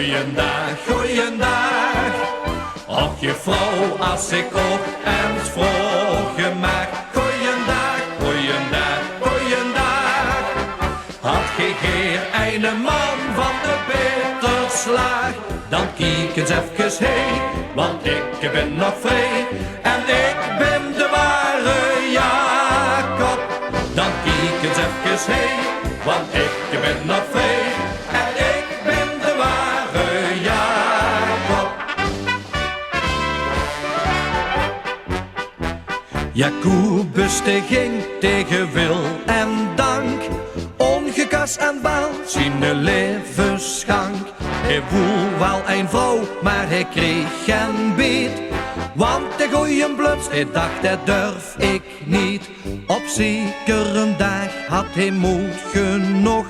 goeiedag, goeiedag. Och je vrouw, als ik ook eens vroegen mag. Goeiedag, goeiedag, goeiedag. Had je geen ene man van de beterslag, dan kijk eens even heen, want ik ben nog vrij. En ik ben de ware Jacob. Dan kijk eens even heen, want ik ben nog vrij. En ik ben de ware Jacob. Jacobus die ging tegen wil en dank, ongekas en baal zijn levensschank. Hij woel wel een vrouw, maar hij kreeg geen beet, want de goeie bluts, hij dacht dat durf ik niet. Op zekere dag had hij moed genoeg,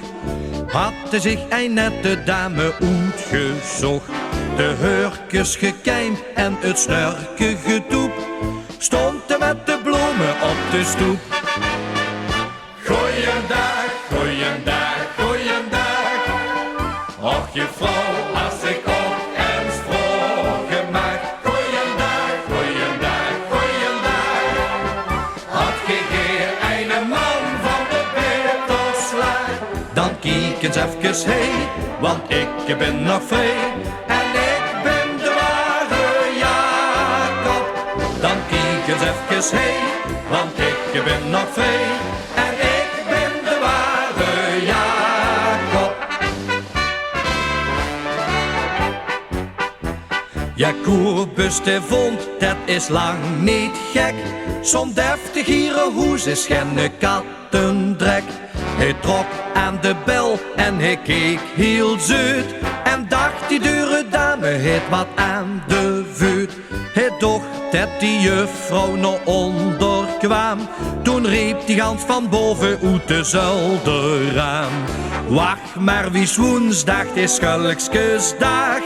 had hij zich een nette dame uitgezocht. De hurkjes gekijmd en het snurke gedoep, stond hij met de bloemen op de stoep. Goeiedag, goeiedag, goeiedag. Och je vrouw, als ik ook eens vroegen mag. Goeiedag, goeiedag, goeiedag. Had je geen ene man van de beterslag, dan kijk eens even heen, want ik ben nog vrij. En ik ben de ware Jacob. Dan kijk eens even heen, want ik ben nog vrij. En ik ben de ware Jacob. Jacobus de vond, dat is lang niet gek. Zo'n deftig hierenhoes is geen kattendrek. Hij trok aan de bel en hij keek heel zuid, en dacht die dure dame heeft wat aan de vuut. Hij dacht dat die juffrouw nog onder kwam, toen riep die gans van boven uit de zolderraam. Wacht maar, wie woensdag is schulksjesdag,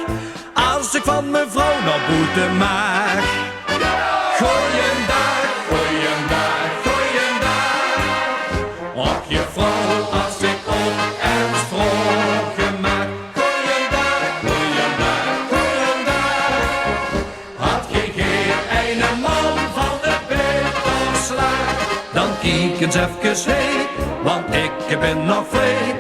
als ik van mijn vrouw nog boete mag. Goeiedag, goeiedag, goeiedag. Och je vrouw, als ik ook eens vroegen mag. Goeiedag, goeiedag, goeiedag. Had je geen ene man van de beterslag, dan kijk eens even heen, want ik ben nog vrij.